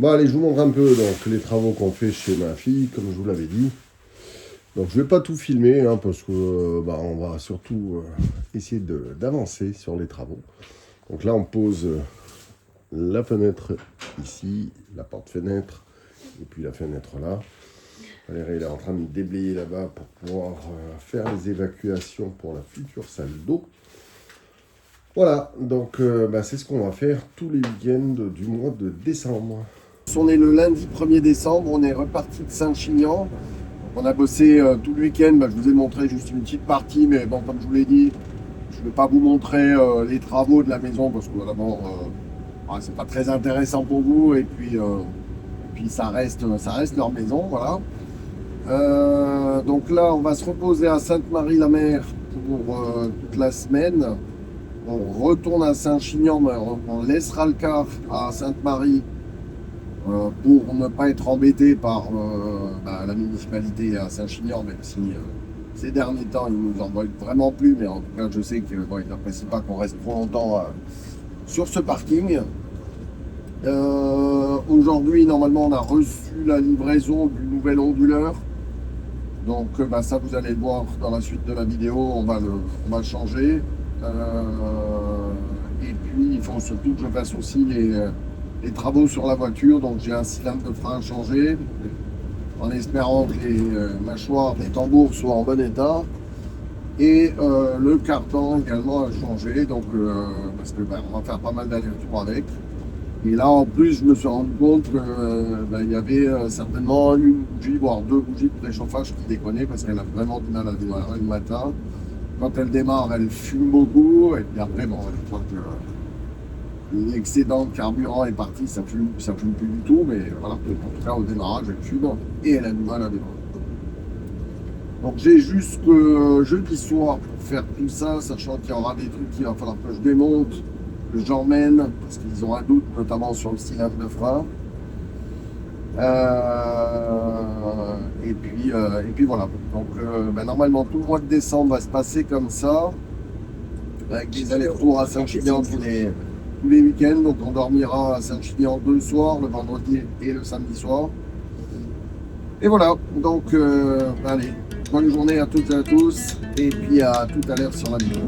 Bon allez, je vous montre un peu donc, les travaux qu'on fait chez ma fille, comme je vous l'avais dit. Donc je vais pas tout filmer, hein, parce que on va surtout essayer d'avancer sur les travaux. Donc là on pose la fenêtre ici, la porte-fenêtre, et puis la fenêtre là. Valérie elle est en train de déblayer là-bas pour pouvoir faire les évacuations pour la future salle d'eau. Voilà, donc c'est ce qu'on va faire tous les week-ends du mois de décembre. On est le lundi 1er décembre, on est reparti de Saint-Chinian. On a bossé tout le week-end, je vous ai montré juste une petite partie, mais bon, comme je vous l'ai dit, je ne vais pas vous montrer les travaux de la maison parce que d'abord, c'est pas très intéressant pour vous, et puis ça reste leur maison, voilà. Donc là, on va se reposer à Sainte-Marie-la-Mer pour toute la semaine. On retourne à Saint-Chinian, mais on laissera le car à Sainte-Marie pour ne pas être embêté par la municipalité à Saint-Chinian, même si ces derniers temps, ils nous envoient vraiment plus, mais en tout cas, je sais qu'ils n'apprécient pas qu'on reste trop longtemps sur ce parking. Aujourd'hui, normalement, on a reçu la livraison du nouvel onduleur. Donc ça, vous allez le voir dans la suite de la vidéo, on va le changer. Et puis, il faut surtout que je fasse aussi les travaux sur la voiture. Donc j'ai un cylindre de frein à changer, en espérant que les mâchoires, les tambours soient en bon état. Et le cardan également à changer, donc, parce que on va faire pas mal d'allers-retours avec. Et là, en plus, je me suis rendu compte qu'il y avait certainement une bougie, voire deux bougies de préchauffage qui déconnaient parce qu'elle a vraiment du mal à démarrer le matin. Quand elle démarre, elle fume beaucoup. Et puis après, une fois que l'excédent de carburant est parti, ça fume plus du tout. Mais voilà, en tout cas, au démarrage, elle fume et elle a du mal à démarrer. Donc j'ai jusque jeudi soir pour faire tout ça, sachant qu'il y aura des trucs qu'il va falloir que je démonte, que j'emmène, parce qu'ils ont un doute, notamment sur le cylindre de frein. Et puis voilà. Donc normalement tout le mois de décembre va se passer comme ça, avec des allers-retours à Saint-Chinian tous les week-ends. Donc on dormira à Saint-Chinian 2 soirs, le vendredi et le samedi soir. Et voilà, donc allez, bonne journée à toutes et à tous, et puis à tout à l'heure sur la vidéo.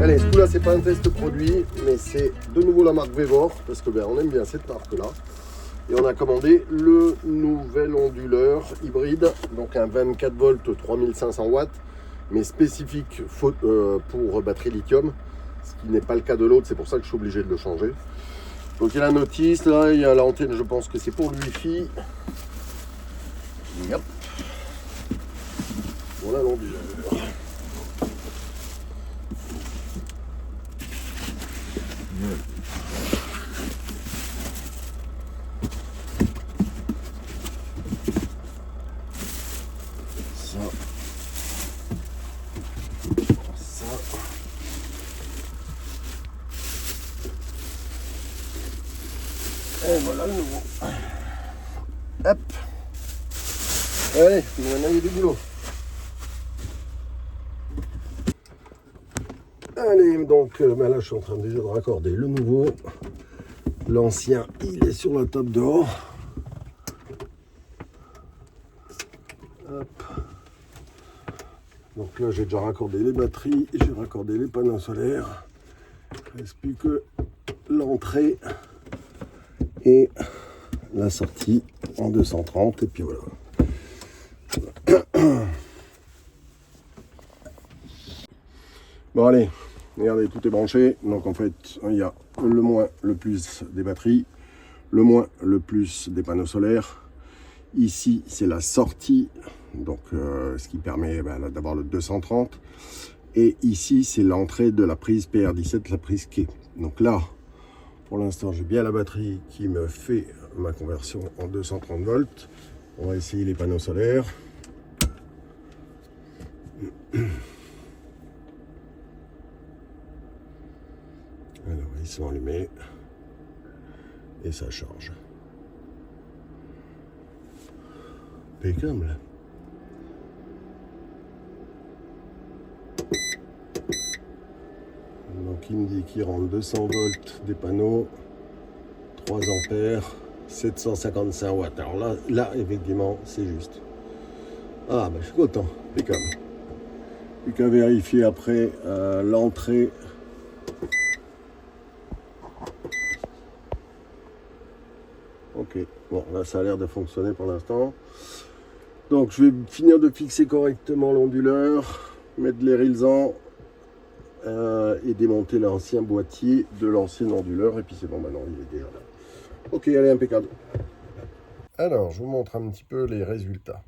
Allez, ce coup-là, c'est pas un test produit, mais c'est de nouveau la marque Vevor, parce que on aime bien cette marque-là. Et on a commandé le nouvel onduleur hybride, donc un 24 volts 3500 watts, mais spécifique pour batterie lithium, ce qui n'est pas le cas de l'autre, c'est pour ça que je suis obligé de le changer. Donc il y a la notice, là, il y a l'antenne, je pense que c'est pour le Wi-Fi. Yep. Voilà l'onduleur. Ça. Et voilà le nouveau. Hop. Allez, maintenant il y a du boulot. Allez, donc là je suis en train déjà de raccorder le nouveau. L'ancien, il est sur la table dehors. Hop. Donc là j'ai déjà raccordé les batteries, j'ai raccordé les panneaux solaires. Il ne reste plus que l'entrée et la sortie en 230 et puis voilà. Bon allez, Regardez, tout est branché. Donc en fait, il y a le moins, le plus des batteries, le moins, le plus des panneaux solaires. Ici, c'est la sortie, donc ce qui permet d'avoir le 230. Et ici, c'est l'entrée de la prise PR17, la prise quai. Donc là, pour l'instant, j'ai bien la batterie qui me fait ma conversion en 230 volts. On va essayer les panneaux solaires. Alors, ils sont allumés et ça charge. Impeccable. Donc, il me dit qu'il rentre 200 volts des panneaux, 3 ampères, 755 watts. Alors là effectivement, c'est juste. Ah, je suis content. Impeccable. Plus qu'à vérifier après l'entrée. Ok, bon là ça a l'air de fonctionner pour l'instant. Donc je vais finir de fixer correctement l'onduleur, mettre les rails en et démonter l'ancien boîtier de l'ancien onduleur. Et puis c'est bon, maintenant il est déjà là. Ok, allez, impeccable. Alors je vous montre un petit peu les résultats.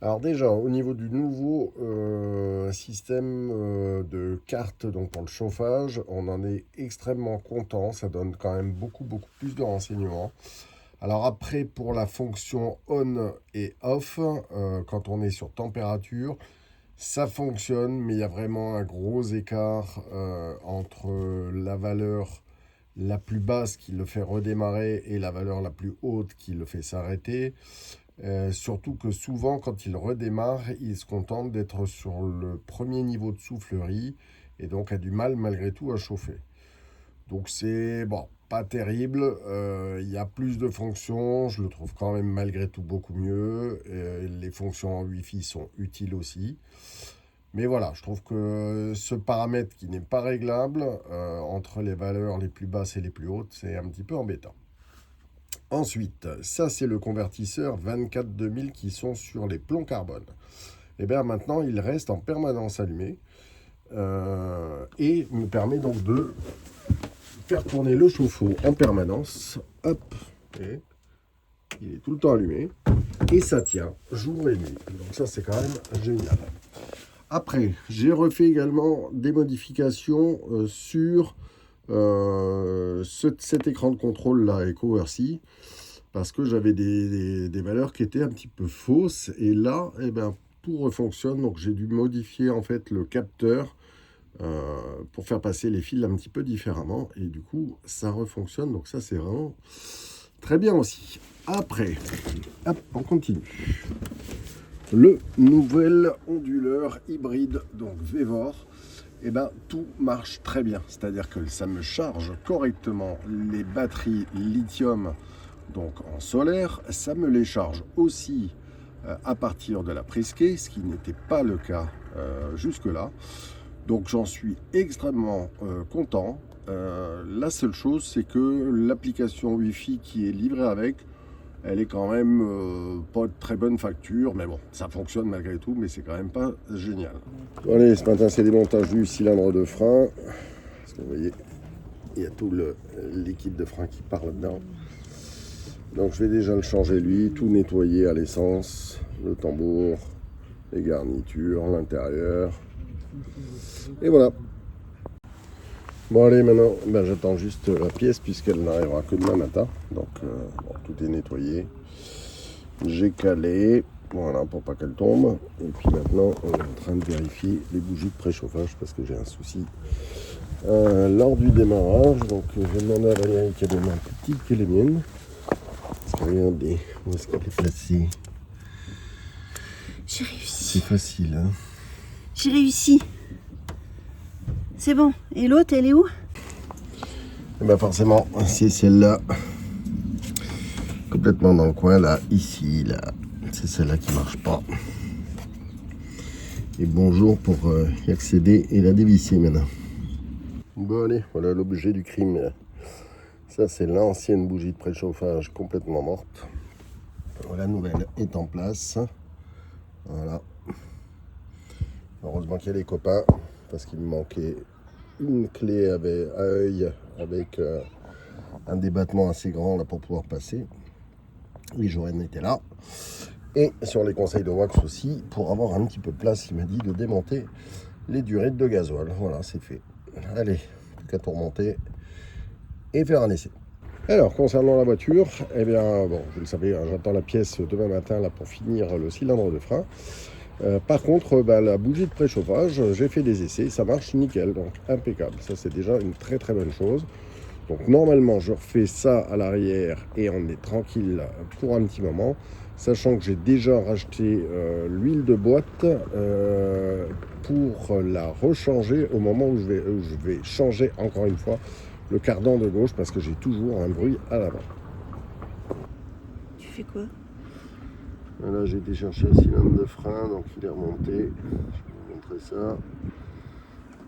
Alors déjà, au niveau du nouveau système de carte donc pour le chauffage, on en est extrêmement content. Ça donne quand même beaucoup plus de renseignements. Alors après, pour la fonction on et off, quand on est sur température, ça fonctionne, mais il y a vraiment un gros écart entre la valeur la plus basse qui le fait redémarrer et la valeur la plus haute qui le fait s'arrêter. Surtout que souvent, quand il redémarre, il se contente d'être sur le premier niveau de soufflerie et donc a du mal malgré tout à chauffer. Donc c'est bon, pas terrible. Il y a plus de fonctions, je le trouve quand même malgré tout beaucoup mieux. Les fonctions en Wi-Fi sont utiles aussi. Mais voilà, je trouve que ce paramètre qui n'est pas réglable entre les valeurs les plus basses et les plus hautes, c'est un petit peu embêtant. Ensuite, ça c'est le convertisseur 24-2000 qui sont sur les plombs carbone. Et bien maintenant, il reste en permanence allumé et me permet donc de faire tourner le chauffe-eau en permanence. Hop, et il est tout le temps allumé et ça tient jour et nuit. Donc ça c'est quand même génial. Après, j'ai refait également des modifications sur cet écran de contrôle là, EcoRC, parce que j'avais des valeurs qui étaient un petit peu fausses. Et là, tout refonctionne. Donc j'ai dû modifier en fait le capteur pour faire passer les fils un petit peu différemment. Et du coup, ça refonctionne. Donc ça, c'est vraiment très bien aussi. Après, hop, on continue. Le nouvel onduleur hybride, donc Vevor, tout marche très bien. C'est-à-dire que ça me charge correctement les batteries lithium donc en solaire. Ça me les charge aussi à partir de la prise quai, ce qui n'était pas le cas jusque-là. Donc j'en suis extrêmement content. La seule chose, c'est que l'application Wi-Fi qui est livrée avec, elle est quand même pas de très bonne facture, mais bon, ça fonctionne malgré tout, mais c'est quand même pas génial. Bon, allez, ce matin, c'est démontage du cylindre de frein. Parce que vous voyez, il y a tout le liquide de frein qui part là-dedans. Donc je vais déjà le changer lui, tout nettoyer à l'essence, le tambour, les garnitures, l'intérieur. Et voilà. Bon allez, maintenant j'attends juste la pièce puisqu'elle n'arrivera que demain matin. Donc bon, tout est nettoyé. J'ai calé, voilà, pour pas qu'elle tombe. Et puis maintenant on est en train de vérifier les bougies de préchauffage parce que j'ai un souci lors du démarrage. Donc je vais demander à Valérie qui a des mains plus petites que les miennes. Parce que regardez, où est-ce qu'elle est placée? J'ai réussi. C'est facile, hein? J'ai réussi. C'est bon. Et l'autre, elle est où? Et forcément, c'est celle-là. Complètement dans le coin, là, ici, là. C'est celle-là qui marche pas. Et bonjour pour y accéder et la dévisser maintenant. Bon allez, voilà l'objet du crime. Ça c'est l'ancienne bougie de préchauffage complètement morte. La nouvelle est en place. Voilà. Heureusement qu'il y a les copains parce qu'il me manquait une clé à œil avec un débattement assez grand là pour pouvoir passer. Oui, Joanne était là. Et sur les conseils de Wax aussi, pour avoir un petit peu de place, il m'a dit de démonter les durettes de gasoil. Voilà, c'est fait. Allez, plus qu'à tout remonter et faire un essai. Alors, concernant la voiture, eh bien, bon, vous le savez, hein, j'attends la pièce demain matin là, pour finir le cylindre de frein. Par contre, la bougie de préchauffage, j'ai fait des essais, ça marche nickel, donc impeccable. Ça, c'est déjà une très très bonne chose. Donc normalement, je refais ça à l'arrière et on est tranquille pour un petit moment, sachant que j'ai déjà racheté l'huile de boîte pour la rechanger au moment où je vais changer encore une fois le cardan de gauche parce que j'ai toujours un bruit à l'avant. Tu fais quoi? Là, j'ai été chercher un cylindre de frein, donc il est remonté. Je vais vous montrer ça.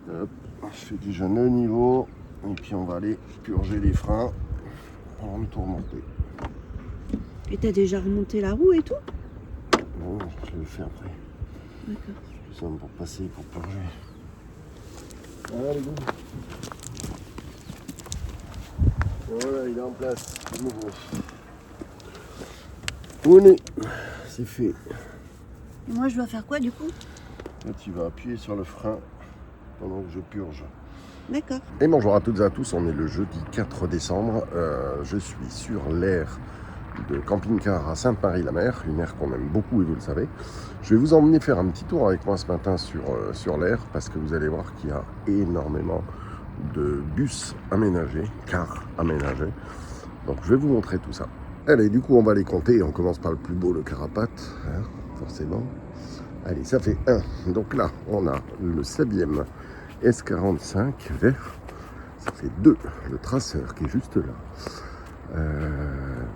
Hop, je fais déjà le niveau. Et puis on va aller purger les freins avant de tout remonter. Et t'as déjà remonté la roue et tout? Non, je vais le faire après. D'accord. C'est plus simple pour passer, pour purger. Allez, go. Voilà, il est en place. C'est nouveau. Venez, c'est fait. Et moi, je dois faire quoi du coup? Là, tu vas appuyer sur le frein pendant que je purge. D'accord. Et bonjour à toutes et à tous, on est le jeudi 4 décembre. Je suis sur l'aire de camping-car à Sainte-Marie-la-Mer, une aire qu'on aime beaucoup et vous le savez. Je vais vous emmener faire un petit tour avec moi ce matin sur l'aire parce que vous allez voir qu'il y a énormément de bus aménagés, cars aménagés. Donc je vais vous montrer tout ça. Allez, du coup on va les compter. On commence par le plus beau, le Carapate, hein, forcément. Allez, ça fait 1. Donc là, on a le Sabième S45 vert. Ça fait 2. Le Traceur qui est juste là.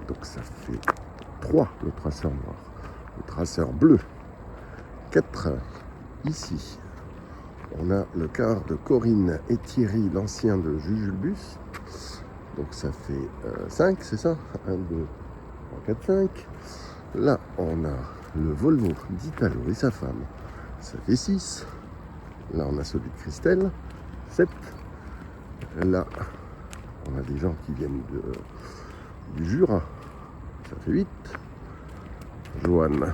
Donc ça fait 3. Le Traceur noir. Le Traceur bleu. 4. Ici, on a le car de Corinne et Thierry, l'ancien de Jujulbus. Donc ça fait 5, c'est ça? 1, 2, 3, 4, 5. Là, on a le Volvo d'Italo et sa femme. Ça fait 6. Là, on a celui de Christelle. 7. Là, on a des gens qui viennent du Jura. Ça fait 8. Joanne,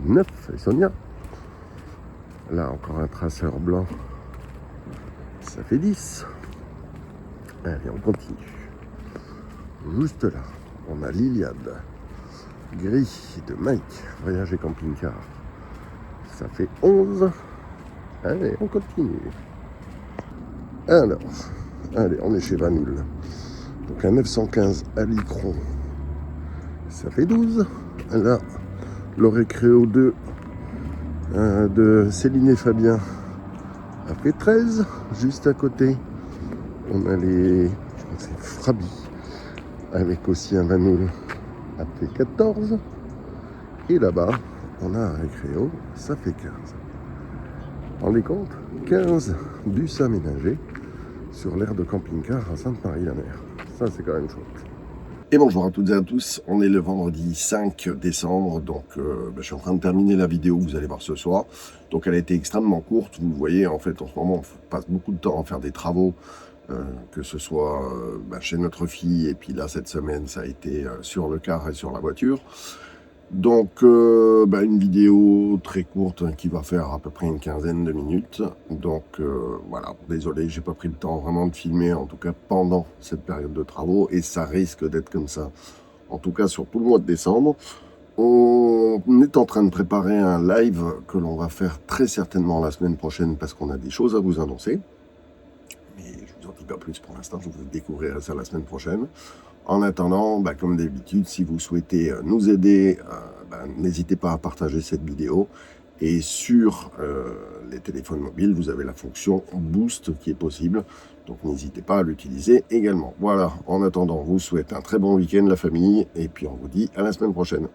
9. Et Sonia. Là, encore un Traceur blanc. Ça fait 10. Allez, on continue. Juste là, on a l'Iliade. Gris de Mike, voyage et camping-car. Ça fait 11. Allez, on continue. Alors, allez, on est chez Vanul. Donc un 915 à Licron. Ça fait 12. Là, l'Oré Créo 2 de Céline et Fabien a fait 13. Juste à côté, on a les... je crois que c'est Frabi. Avec aussi un Vanul a fait 14. Et là-bas, on a un Récréo, ça fait 15. Rendez compte, 15 bus aménagés sur l'aire de camping-car à Sainte-Marie-la-Mer. Ça, c'est quand même chouette. Et bonjour à toutes et à tous, on est le vendredi 5 décembre, donc je suis en train de terminer la vidéo que vous allez voir ce soir. Donc elle a été extrêmement courte, vous le voyez, en fait en ce moment on passe beaucoup de temps à faire des travaux, que ce soit chez notre fille, et puis là cette semaine ça a été sur le car et sur la voiture. Donc une vidéo très courte qui va faire à peu près une quinzaine de minutes. Donc voilà, désolé, j'ai pas pris le temps vraiment de filmer, en tout cas pendant cette période de travaux, et ça risque d'être comme ça, en tout cas sur tout le mois de décembre. On est en train de préparer un live que l'on va faire très certainement la semaine prochaine parce qu'on a des choses à vous annoncer. Mais je vous en dis pas plus pour l'instant, je vous découvrirai ça la semaine prochaine. En attendant, comme d'habitude, si vous souhaitez nous aider, n'hésitez pas à partager cette vidéo. Et sur les téléphones mobiles, vous avez la fonction Boost qui est possible. Donc n'hésitez pas à l'utiliser également. Voilà, en attendant, on vous souhaite un très bon week-end la famille. Et puis on vous dit à la semaine prochaine.